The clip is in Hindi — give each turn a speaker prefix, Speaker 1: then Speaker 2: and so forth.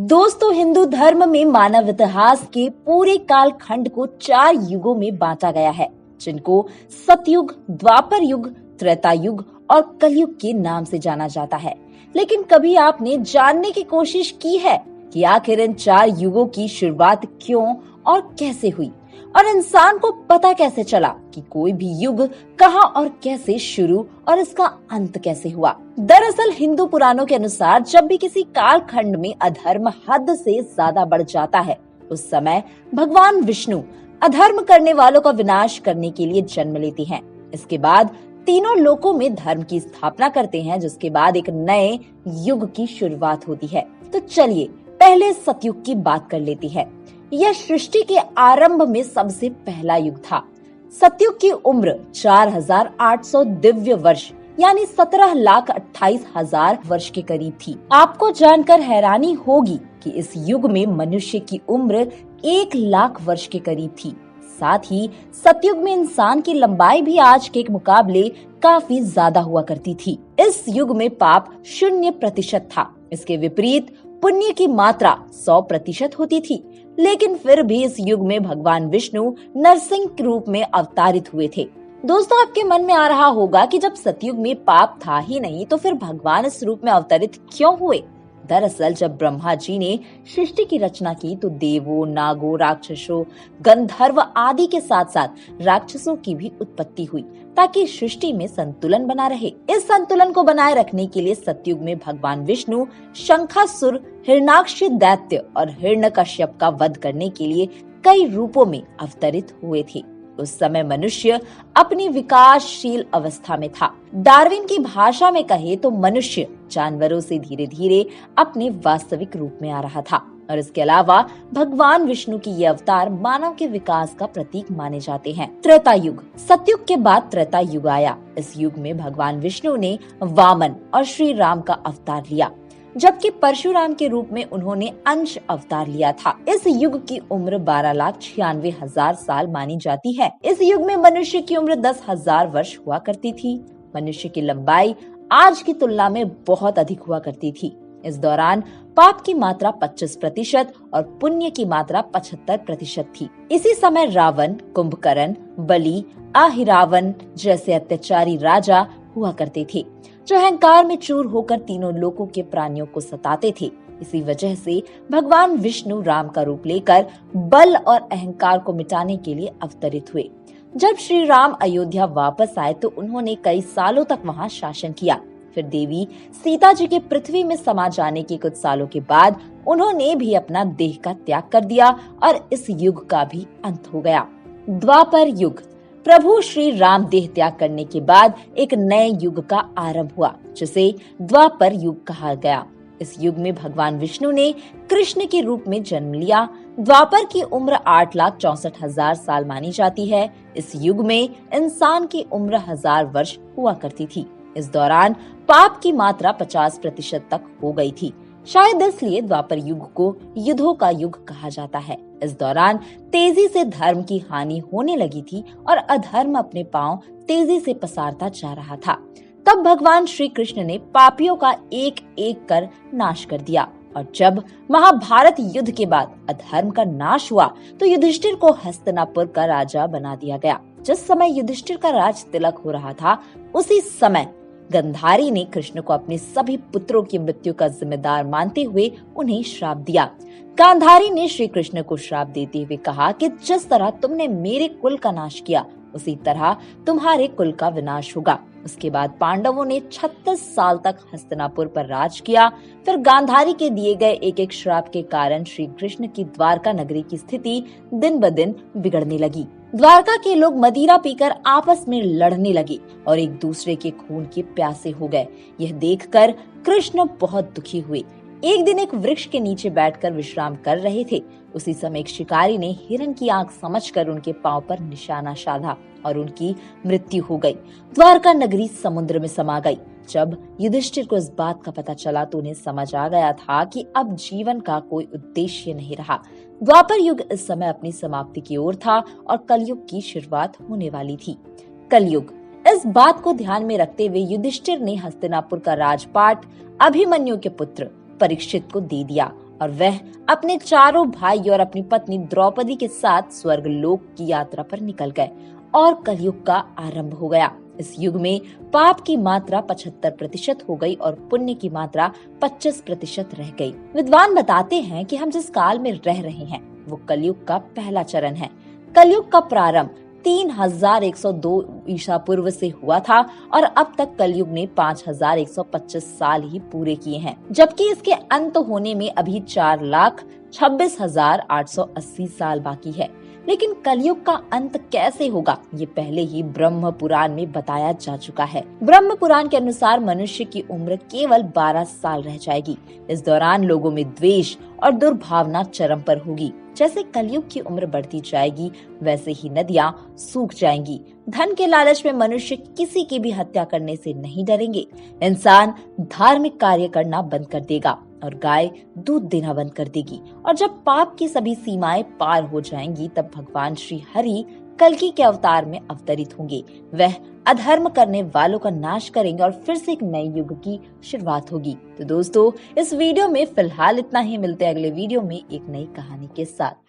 Speaker 1: दोस्तों, हिंदू धर्म में मानव इतिहास के पूरे काल खंड को 4 युगों में बांटा गया है, जिनको सतयुग, द्वापर युग, त्रेता युग और कलयुग के नाम से जाना जाता है। लेकिन कभी आपने जानने की कोशिश की है कि आखिर इन 4 युगों की शुरुआत क्यों और कैसे हुई, और इंसान को पता कैसे चला कि कोई भी युग कहां और कैसे शुरू और इसका अंत कैसे हुआ। दरअसल हिंदू पुराणों के अनुसार जब भी किसी काल खंड में अधर्म हद से ज्यादा बढ़ जाता है, उस समय भगवान विष्णु अधर्म करने वालों का विनाश करने के लिए जन्म लेते हैं। इसके बाद तीनों लोकों में धर्म की स्थापना करते हैं, जिसके बाद एक नए युग की शुरुआत होती है। तो चलिए पहले सतयुग की बात कर लेते हैं। यह सृष्टि के आरंभ में सबसे पहला युग था। सतयुग की उम्र 4800 दिव्य वर्ष यानी 17,28,000 वर्ष के करीब थी। आपको जानकर हैरानी होगी कि इस युग में मनुष्य की उम्र 1,00,000 वर्ष के करीब थी। साथ ही सतयुग में इंसान की लंबाई भी आज के मुकाबले काफी ज्यादा हुआ करती थी। इस युग में पाप 0% था। इसके विपरीत पुण्य की मात्रा 100% होती थी। लेकिन फिर भी इस युग में भगवान विष्णु नरसिंह के रूप में अवतारित हुए थे। दोस्तों, आपके मन में आ रहा होगा कि जब सतयुग में पाप था ही नहीं, तो फिर भगवान इस रूप में अवतरित क्यों हुए? दरअसल जब ब्रह्मा जी ने सृष्टि की रचना की तो देवों, नागों, राक्षसों, गंधर्व आदि के साथ साथ राक्षसों की भी उत्पत्ति हुई, ताकि सृष्टि में संतुलन बना रहे। इस संतुलन को बनाए रखने के लिए सतयुग में भगवान विष्णु शंखासुर, हिरण्याक्ष दैत्य और हिरण्यकश्यप का वध करने के लिए कई रूपों में अवतरित हुए थे। उस समय मनुष्य अपनी विकासशील अवस्था में था। डार्विन की भाषा में कहे तो मनुष्य जानवरों से धीरे धीरे अपने वास्तविक रूप में आ रहा था। और इसके अलावा भगवान विष्णु की ये अवतार मानव के विकास का प्रतीक माने जाते हैं। त्रेता युग। सतयुग के बाद त्रेता युग आया। इस युग में भगवान विष्णु ने वामन और श्री राम का अवतार लिया, जबकि परशुराम के रूप में उन्होंने अंश अवतार लिया था। इस युग की उम्र 12,96,000 साल मानी जाती है। इस युग में मनुष्य की उम्र 10,000 वर्ष हुआ करती थी। मनुष्य की लंबाई आज की तुलना में बहुत अधिक हुआ करती थी। इस दौरान पाप की मात्रा 25% और पुण्य की मात्रा 75% थी। इसी समय रावण, कुंभकर्ण, बलि, अहिरावण जैसे अत्याचारी राजा हुआ करते थे, जो अहंकार में चूर होकर तीनों लोकों के प्राणियों को सताते थे। इसी वजह से भगवान विष्णु राम का रूप लेकर बल और अहंकार को मिटाने के लिए अवतरित हुए। जब श्री राम अयोध्या वापस आए तो उन्होंने कई सालों तक वहां शासन किया। फिर देवी सीता जी के पृथ्वी में समा जाने के कुछ सालों के बाद उन्होंने भी अपना देह का त्याग कर दिया और इस युग का भी अंत हो गया। द्वापर युग। प्रभु श्री राम देह त्याग करने के बाद एक नए युग का आरंभ हुआ, जिसे द्वापर युग कहा गया। इस युग में भगवान विष्णु ने कृष्ण के रूप में जन्म लिया। द्वापर की उम्र 8,64,000 साल मानी जाती है। इस युग में इंसान की उम्र 1000 वर्ष हुआ करती थी। इस दौरान पाप की मात्रा 50% तक हो गई थी। शायद इसलिए द्वापर युग को युद्धों का युग कहा जाता है। इस दौरान तेजी से धर्म की हानि होने लगी थी और अधर्म अपने पांव तेजी से पसारता जा रहा था। तब भगवान श्री कृष्ण ने पापियों का एक एक कर नाश कर दिया। और जब महाभारत युद्ध के बाद अधर्म का नाश हुआ तो युधिष्ठिर को हस्तिनापुर का राजा बना दिया गया। जिस समय युधिष्ठिर का राज तिलक हो रहा था, उसी समय गंधारी ने कृष्ण को अपने सभी पुत्रों की मृत्यु का जिम्मेदार मानते हुए उन्हें श्राप दिया। गांधारी ने श्री कृष्ण को श्राप देते हुए कहा कि जिस तरह तुमने मेरे कुल का नाश किया, उसी तरह तुम्हारे कुल का विनाश होगा। उसके बाद पांडवों ने 36 साल तक हस्तिनापुर पर राज किया। फिर गांधारी के दिए गए एक एक श्राप के कारण श्री कृष्ण की द्वारका नगरी की स्थिति दिन ब दिन बिगड़ने लगी। द्वारका के लोग मदिरा पीकर आपस में लड़ने लगे और एक दूसरे के खून के प्यासे हो गए। यह देखकर कृष्ण बहुत दुखी हुए। एक दिन एक वृक्ष के नीचे बैठकर विश्राम कर रहे थे। उसी समय एक शिकारी ने हिरन की आंख समझकर उनके पांव पर निशाना साधा और उनकी मृत्यु हो गई। द्वारका नगरी समुद्र में समा गई। जब युधिष्ठिर को इस बात का पता चला तो उन्हें समझ आ गया था कि अब जीवन का कोई उद्देश्य नहीं रहा। द्वापर युग इस समय अपनी समाप्ति की ओर था और कलयुग की शुरुआत होने वाली थी। कलयुग। इस बात को ध्यान में रखते हुए युधिष्ठिर ने हस्तिनापुर का राजपाट अभिमन्यु के पुत्र परीक्षित को दे दिया और वह अपने चारों भाई और अपनी पत्नी द्रौपदी के साथ स्वर्ग लोक की यात्रा पर निकल गए और कलयुग का आरंभ हो गया। इस युग में पाप की मात्रा 75% हो गई और पुण्य की मात्रा 25% रह गई। विद्वान बताते हैं कि हम जिस काल में रह रहे हैं वो कलयुग का पहला चरण है। कलयुग का प्रारंभ 3102 ईसा पूर्व से हुआ था और अब तक कलयुग ने 5125 साल ही पूरे किए हैं, जबकि इसके अंत होने में अभी 4,26,880 साल बाकी है। लेकिन कलयुग का अंत कैसे होगा ये पहले ही ब्रह्म पुराण में बताया जा चुका है। ब्रह्म पुराण के अनुसार मनुष्य की उम्र केवल 12 साल रह जाएगी। इस दौरान लोगों में द्वेष और दुर्भावना चरम पर होगी। जैसे कलयुग की उम्र बढ़ती जाएगी वैसे ही नदियां सूख जाएंगी। धन के लालच में मनुष्य किसी की भी हत्या करने से नहीं डरेंगे। इंसान धार्मिक कार्य करना बंद कर देगा और गाय दूध देना बंद कर देगी। और जब पाप की सभी सीमाएं पार हो जाएंगी तब भगवान श्री हरि कल्कि के अवतार में अवतरित होंगे। वह अधर्म करने वालों का नाश करेंगे और फिर से एक नए युग की शुरुआत होगी। तो दोस्तों, इस वीडियो में फिलहाल इतना ही। मिलते हैं अगले वीडियो में एक नई कहानी के साथ।